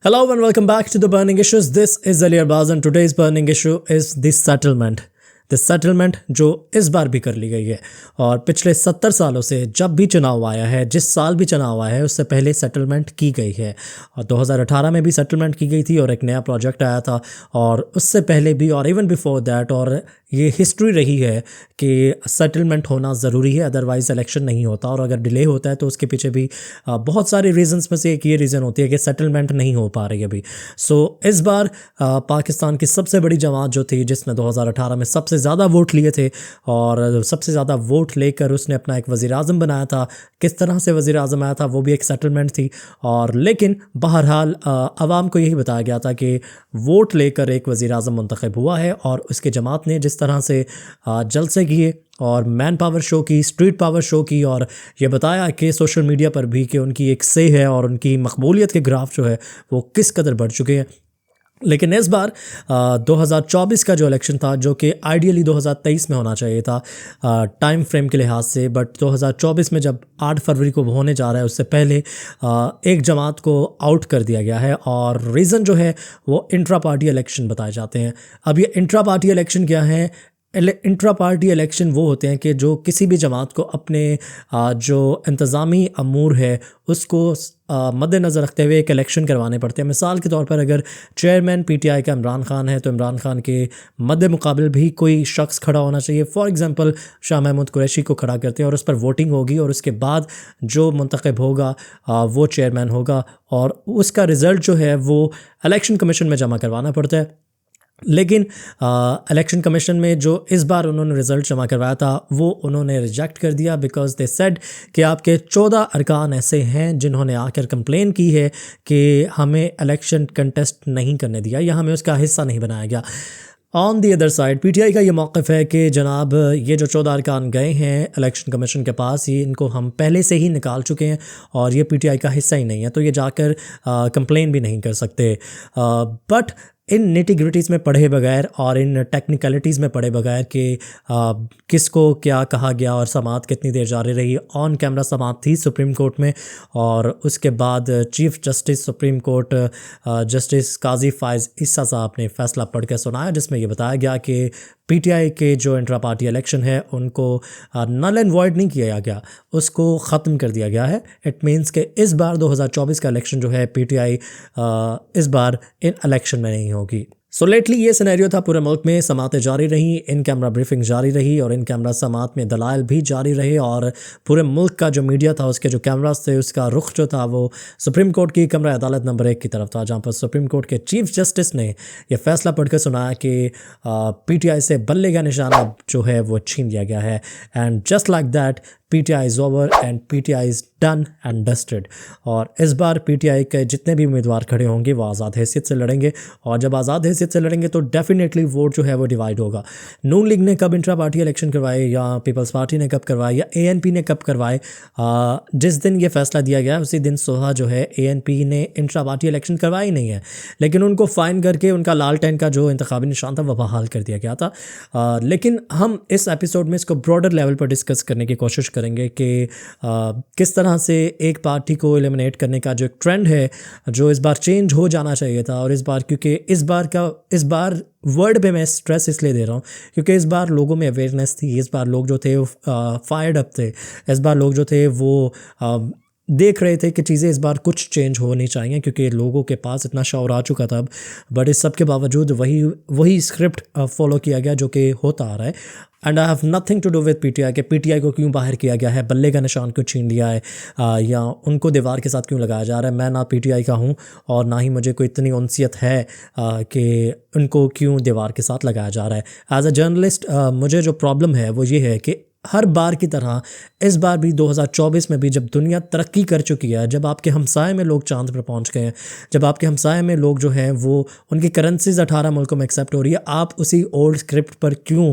Hello and welcome back to the Burning Issues. This is Ali Arbaz and today's burning issue is the settlement. The settlement जो इस बार भी कर ली गई है और पिछले 70 सालों से जब भी चुनाव आया है, जिस साल भी चुनाव आया है, उससे पहले सेटलमेंट की गई है। और 2018 में भी सेटलमेंट की गई थी और एक नया प्रोजेक्ट आया था और उससे पहले भी और इवन बिफोर दैट। और ये हिस्ट्री रही है कि सेटलमेंट होना ज़रूरी है, अदरवाइज़ इलेक्शन नहीं होता। और अगर डिले होता है तो उसके पीछे भी बहुत सारे रीजंस में से एक ये रीज़न होती है कि सेटलमेंट नहीं हो पा रही अभी। सो इस बार पाकिस्तान की सबसे बड़ी जमात जो थी, जिसने 2018 में सबसे ज़्यादा वोट लिए थे और सबसे ज़्यादा वोट लेकर उसने अपना एक वज़ीर आज़म बनाया था। किस तरह से वज़ीर आज़म आया था वो भी एक सेटलमेंट थी। और लेकिन बहरहाल आवाम को यही बताया गया था कि वोट लेकर एक वज़ीर आज़म मुंतखब हुआ है और उसके जमात ने जिस तरह से जलसे किए और मैन पावर शो की, स्ट्रीट पावर शो की, और ये बताया कि सोशल मीडिया पर भी कि उनकी एक से है और उनकी मकबूलियत के ग्राफ जो है वो किस कदर बढ़ चुके हैं। लेकिन इस बार 2024 का जो इलेक्शन था, जो कि आइडियली 2023 में होना चाहिए था टाइम फ्रेम के लिहाज से, बट 2024 में जब 8 फरवरी को होने जा रहा है उससे पहले एक जमात को आउट कर दिया गया है। और रीज़न जो है वो इंट्रा पार्टी इलेक्शन बताए जाते हैं। अब ये इंट्रा पार्टी इलेक्शन क्या है? इंट्रा पार्टी इलेक्शन वो होते हैं कि जो किसी भी जमात को अपने जो इंतज़ामी अमूर है उसको मद्देनज़र रखते हुए एक इलेक्शन करवाने पड़ते हैं। मिसाल के तौर पर अगर चेयरमैन पीटीआई का इमरान खान है तो इमरान खान के मद्दे मुकाबिल भी कोई शख्स खड़ा होना चाहिए। फॉर एग्ज़ाम्पल शाह महमूद कुरैशी को खड़ा करते हैं और उस पर वोटिंग होगी और उसके बाद जो मुंतखब होगा वो चेयरमैन होगा और उसका रिज़ल्ट जो है वो इलेक्शन कमीशन में जमा करवाना पड़ता है। लेकिन इलेक्शन कमीशन में जो इस बार उन्होंने रिज़ल्ट जमा करवाया था वो उन्होंने रिजेक्ट कर दिया, बिकॉज दे सेड कि आपके 14 अरकान ऐसे हैं जिन्होंने आकर कंप्लेन की है कि हमें इलेक्शन कंटेस्ट नहीं करने दिया या हमें उसका हिस्सा नहीं बनाया गया। On the other side PTI का ये मौक़िफ़ है कि जनाब ये जो 14 अरकान गए हैं इलेक्शन कमीशन के पास, ये इनको हम पहले से ही निकाल चुके हैं और ये पीटीआई का हिस्सा ही नहीं है, तो ये जाकर कंप्लेन भी नहीं कर सकते। बट इन निटी-ग्रिटीज़ में पढ़े बगैर और इन टेक्निकलिटीज़ में पढ़े बगैर कि किसको क्या कहा गया और समाअत कितनी देर जारी रही, ऑन कैमरा समाअत थी सुप्रीम कोर्ट में। और उसके बाद chief justice supreme court justice Qazi Faez Isa साहब ने फ़ैसला पढ़ के सुनाया, जिसमें ये बताया गया कि पीटीआई के जो इंट्रा पार्टी इलेक्शन है उनको नल एंड वॉइड नहीं किया गया, उसको ख़त्म कर दिया गया है। इट मीन्स कि इस बार 2024 का इलेक्शन जो है पीटीआई इस बार इन इलेक्शन में नहीं होगी। सो लेटली ये सिनेरियो था पूरे मुल्क में। समातें जारी रही, इन कैमरा ब्रीफिंग जारी रही और इन कैमरा समात में दलाइल भी जारी रहे और पूरे मुल्क का जो मीडिया था उसके जो कैमरास थे उसका रुख जो था वो सुप्रीम कोर्ट की कमरा अदालत नंबर 1 की तरफ था, जहाँ पर सुप्रीम कोर्ट के चीफ जस्टिस ने यह फैसला पढ़कर सुनाया कि पीटीआई से बल्ले का निशाना जो है वो छीन लिया गया है। And just like that PTI is over and PTI is done and dusted. और इस बार पीटीआई के जितने भी उम्मीदवार खड़े होंगे वो आज़ाद हैसियत से लड़ेंगे और जब आज़ाद हैसियत से लड़ेंगे तो डेफिनेटली वोट जो है वो डिवाइड होगा। नून लीग ने कब इंट्रा पार्टी इलेक्शन करवाए या पीपल्स पार्टी ने कब करवाए या एएनपी ने कब करवाए, जिस दिन ये फैसला दिया गया उसी दिन सुबह जो है एएनपी ने इंट्रा पार्टी इलेक्शन करवाया ही नहीं है, लेकिन उनको फ़ाइन करके उनका लालटेन का जो इंतखाबी निशान था वह बहाल कर दिया गया था। लेकिन हम इस एपिसोड में इसको ब्रॉडर लेवल पर डिस्कस करने की कोशिश करेंगे कि किस तरह से एक पार्टी को एलिमिनेट करने का जो एक ट्रेंड है जो इस बार चेंज हो जाना चाहिए था। और इस बार क्योंकि इस बार वर्ड पे मैं स्ट्रेस इसलिए दे रहा हूँ क्योंकि इस बार लोगों में अवेयरनेस थी, इस बार लोग जो थे वो फायर्ड अप थे, इस बार लोग जो थे वो देख रहे थे कि चीज़ें इस बार कुछ चेंज होनी चाहिए क्योंकि लोगों के पास इतना शौर आ चुका था अब। बट इस सब के बावजूद वही स्क्रिप्ट फॉलो किया गया जो कि होता आ रहा है। And I have nothing to do with PTI के पीटीआई को क्यों बाहर किया गया है, बल्ले का निशान क्यों छीन लिया है या उनको दीवार के साथ क्यों लगाया जा रहा है। मैं ना पीटीआई का हूँ और ना ही मुझे कोई इतनी उनसियत है कि उनको क्यों दीवार के साथ लगाया जा रहा है। एज अ जर्नलिस्ट मुझे जो प्रॉब्लम है वो ये है कि हर बार की तरह इस बार भी 2024 में भी जब दुनिया तरक्की कर चुकी है, जब आपके हमसाए में लोग चांद पर पहुंच गए हैं, जब आपके हमसाए में लोग जो हैं वो उनकी करेंसीज 18 मुल्कों में एक्सेप्ट हो रही है, आप उसी ओल्ड स्क्रिप्ट पर क्यों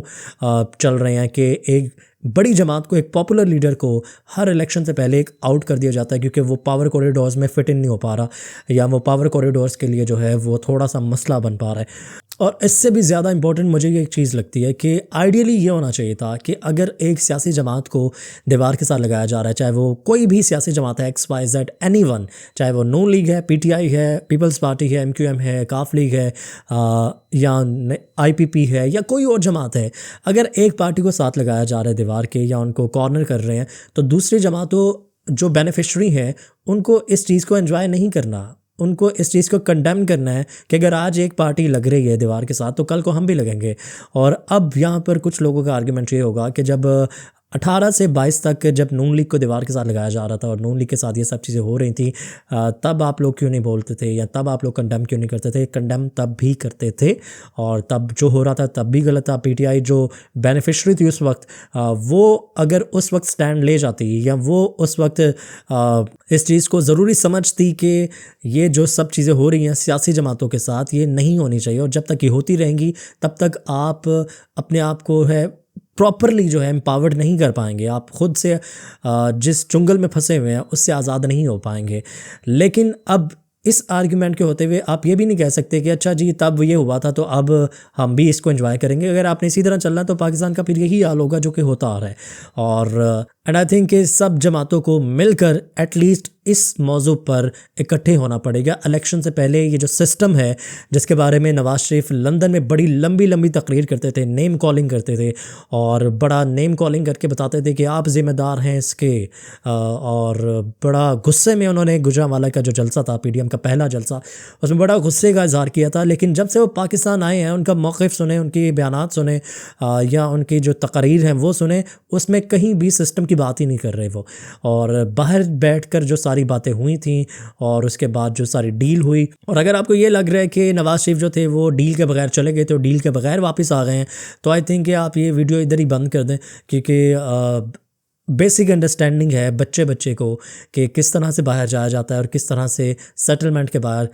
चल रहे हैं कि बड़ी जमात को, एक पॉपुलर लीडर को हर इलेक्शन से पहले एक आउट कर दिया जाता है क्योंकि वो पावर कॉरिडोर्स में फिट इन नहीं हो पा रहा, या वो पावर कॉरिडोर्स के लिए जो है वो थोड़ा सा मसला बन पा रहा है। और इससे भी ज़्यादा इंपॉर्टेंट मुझे ये एक चीज़ लगती है कि आइडियली ये होना चाहिए था कि अगर एक सियासी जमात को दीवार के साथ लगाया जा रहा है, चाहे वो कोई भी सियासी जमात है, XYZ एनीवन, चाहे वो नून लीग है, PTI है, पीपल्स पार्टी है, MQM है, काफ लीग है, या IPP है, या कोई और जमात है, अगर एक पार्टी को साथ लगाया जा रहा है दीवार के या उनको कॉर्नर कर रहे हैं, तो दूसरी जमातों जो बेनिफिशरी हैं उनको इस चीज़ को एंजॉय नहीं करना, उनको इस चीज़ को कंडेम करना है कि अगर आज एक पार्टी लग रही है दीवार के साथ तो कल को हम भी लगेंगे। और अब यहाँ पर कुछ लोगों का आर्गुमेंट ये होगा कि जब 18 से 22 तक जब नून लीग को दीवार के साथ लगाया जा रहा था और नून लीग के साथ ये सब चीज़ें हो रही थी, तब आप लोग क्यों नहीं बोलते थे, या तब आप लोग कंडेम क्यों नहीं करते थे? कंडेम तब भी करते थे और तब जो हो रहा था तब भी गलत था। PTI जो बेनिफिशरी थी उस वक्त, वो अगर उस वक्त स्टैंड ले जाती या वो उस वक्त इस चीज़ को ज़रूरी समझती कि ये जो सब चीज़ें हो रही हैं सियासी जमातों के साथ ये नहीं होनी चाहिए, और जब तक ये होती रहेंगी तब तक आप अपने आप को है प्रॉपरली जो है एम्पावर्ड नहीं कर पाएंगे, आप खुद से जिस चुंगल में फंसे हुए हैं उससे आज़ाद नहीं हो पाएंगे। लेकिन अब इस आर्ग्यूमेंट के होते हुए आप ये भी नहीं कह सकते कि अच्छा जी तब ये हुआ था तो अब हम भी इसको एंजॉय करेंगे। अगर आपने इसी तरह चलना तो पाकिस्तान का फिर यही हाल होगा जो कि होता आ रहा है। और एंड आई थिंक कि सब जमातों को मिलकर एटलीस्ट इस मौजू पर इकट्ठे होना पड़ेगा इलेक्शन से पहले। ये जो सिस्टम है जिसके बारे में नवाज शरीफ लंदन में बड़ी लंबी लंबी तकरीर करते थे, नेम कॉलिंग करते थे और बड़ा नेम कॉलिंग करके बताते थे कि आप ज़िम्मेदार हैं इसके, और बड़ा गुस्से में उन्होंने गुजरांवाला का जो जलसा था PDM का पहला जलसा, उसमें बड़ा गुस्से का इजहार किया था। लेकिन जब से वो पाकिस्तान आए हैं, उनका मौक़िफ़ सुने, उनकी बयानात सुने या उनकी जो तकरीर हैं वो सुने, उसमें कहीं भी सिस्टम की बात ही नहीं कर रहे वो। और बाहर बैठकर जो सारी बातें हुई थी और उसके बाद जो सारी डील हुई, और अगर आपको ये लग रहा है कि नवाज शरीफ जो थे वो डील के बगैर चले गए तो डील के बगैर वापस आ गए हैं, तो आई थिंक कि आप ये वीडियो इधर ही बंद कर दें, क्योंकि बेसिक अंडरस्टैंडिंग है बच्चे बच्चे को कि किस तरह से बाहर जाया जाता है और किस तरह से सेटलमेंट के बाद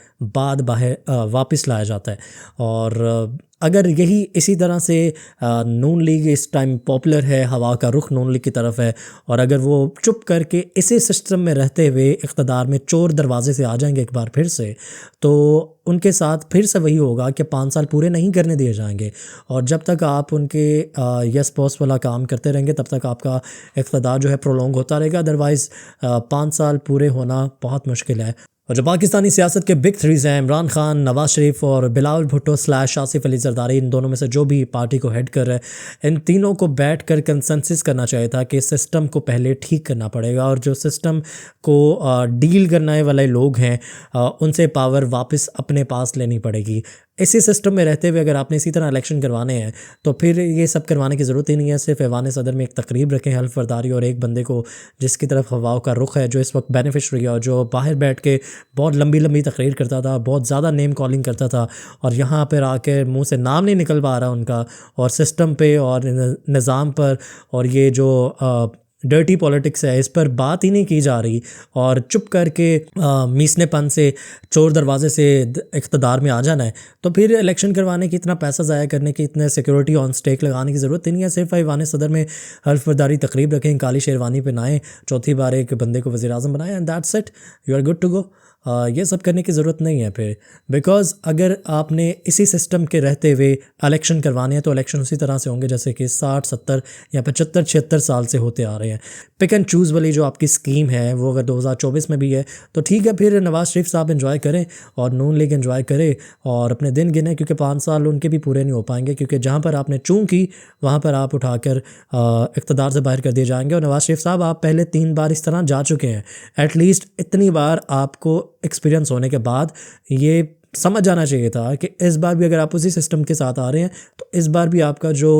बाहर वापस लाया जाता है। और अगर यही इसी तरह से नून लीग इस टाइम पॉपुलर है, हवा का रुख नून लीग की तरफ है, और अगर वो चुप करके इसी सिस्टम में रहते हुए इक़्तिदार में चोर दरवाजे से आ जाएंगे एक बार फिर से, तो उनके साथ फिर से वही होगा कि 5 साल पूरे नहीं करने दिए जाएंगे। और जब तक आप उनके यस बॉस वाला काम करते रहेंगे तब तक आपका इक़्तिदार जो है प्रोलॉन्ग होता रहेगा। अदरवाइज़ 5 साल पूरे होना बहुत मुश्किल है। और जो पाकिस्तानी सियासत के बिग थ्रीज़ हैं, इमरान खान, नवाज शरीफ और बिलावल भुट्टो / आसिफ अली जरदारी, इन दोनों में से जो भी पार्टी को हेड कर रहा है, इन तीनों को बैठ कर कंसेंसस करना चाहिए था कि सिस्टम को पहले ठीक करना पड़ेगा, और जो सिस्टम को डील करने वाले लोग हैं उनसे पावर वापस अपने पास लेनी पड़ेगी। इसी सिस्टम में रहते हुए अगर आपने इसी तरह इलेक्शन करवाने हैं तो फिर ये सब करवाने की ज़रूरत ही नहीं है। सिर्फ ऐवान सदर में एक तकरीब रखें हल्फ बर्दारी और एक बंदे को जिसकी तरफ हवाओं का रुख है, जो इस वक्त बेनिफिशरी है और जो बाहर बैठ के बहुत लंबी लंबी तकरीर करता था, बहुत ज़्यादा नेम कॉलिंग करता था, और यहाँ पर आकर मुंह से नाम नहीं निकल पा रहा उनका, और सिस्टम पे और निज़ाम पर और ये जो डर्टी पॉलिटिक्स है इस पर बात ही नहीं की जा रही, और चुप करके मीसनेपन से चोर दरवाजे से इक़्तिदार में आ जाना है, तो फिर इलेक्शन करवाने की, इतना पैसा ज़ाया करने की, इतने सिक्योरिटी ऑन स्टेक लगाने की ज़रूरत ही नहीं है। सिर्फ ऐवान सदर में हल्फ बर्दारी तकरीब रखें, काली शेरवानी पहनाएं, चौथी बार एक बंदे को वज़ीर आज़म बनाएं, and that's it, you are good to go. ये सब करने की ज़रूरत नहीं है फिर, बिकॉज़ अगर आपने इसी सिस्टम के रहते हुए इलेक्शन करवाने हैं तो इलेक्शन उसी तरह से होंगे जैसे कि 60, 70 या 75, 76 साल से होते आ रहे हैं। पिक एंड चूज़ वाली जो आपकी स्कीम है वो अगर 2024 में भी है तो ठीक है, फिर नवाज शरीफ साहब एंजॉय करें और नून लीग एंजॉय करे और अपने दिन गिने, क्योंकि 5 साल उनके भी पूरे नहीं हो पाएंगे, क्योंकि जहाँ पर आपने चूं की वहाँ पर आप उठाकर इक़्तिदार से बाहर कर दिए जाएंगे। और नवाज शरीफ साहब आप पहले 3 बार इस तरह जा चुके हैं, एटलीस्ट इतनी बार आपको एक्सपीरियंस होने के बाद ये समझ आना चाहिए था कि इस बार भी अगर आप उसी सिस्टम के साथ आ रहे हैं तो इस बार भी आपका जो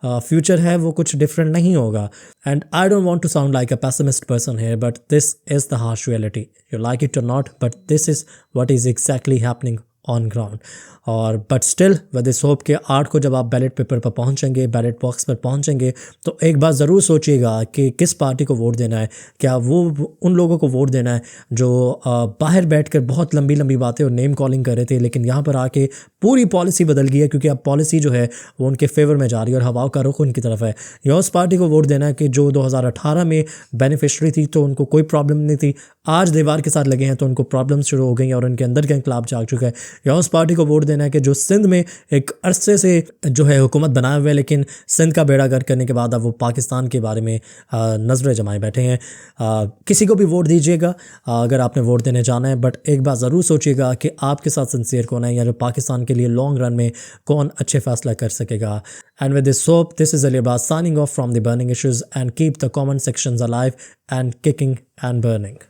फ्यूचर है वो कुछ डिफरेंट नहीं होगा। And I don't want to sound like a pessimist person here, but this is the harsh reality, you like it और not, but this is what is exactly happening on ground. और but still with this hope के 8 को जब आप ballot paper पर पहुंचेंगे, ballot box पर पहुंचेंगे, तो एक बार ज़रूर सोचिएगा कि किस पार्टी को वोट देना है। क्या वो उन लोगों को वोट देना है जो बाहर बैठकर बहुत लंबी लंबी बातें और नेम कॉलिंग कर रहे थे, लेकिन यहाँ पर आके पूरी पॉलिसी बदल गई है, क्योंकि अब पॉलिसी जो है वो उनके फेवर में जा रही है और हवाओं का रुख उनकी तरफ है। या उस पार्टी को वोट देना है कि जो 2018 में बेनिफिशरी थी तो उनको कोई प्रॉब्लम नहीं थी, आज दीवार के साथ लगे हैं तो उनको प्रॉब्लम्स शुरू हो गई हैं और उनके अंदर का इंकलाब जाग चुका है। या उस पार्टी को वोट देना है कि जो सिंध में एक अरसे से जो है हुकूमत बनाए हुए, लेकिन सिंध का बेड़ा गर्क करने के बाद अब वो पाकिस्तान के बारे में नज़रें जमाए बैठे हैं। किसी को भी वोट दीजिएगा अगर आपने वोट देने जाना है, बट एक बात ज़रूर सोचिएगा कि आपके साथ सिंसियर कौन है, या जो पाकिस्तान के लिए लॉन्ग रन में कौन अच्छे फैसला कर सकेगा। And with this hope, this is Ali Abbas signing off from the burning issues, and keep the comment sections alive and kicking and burning.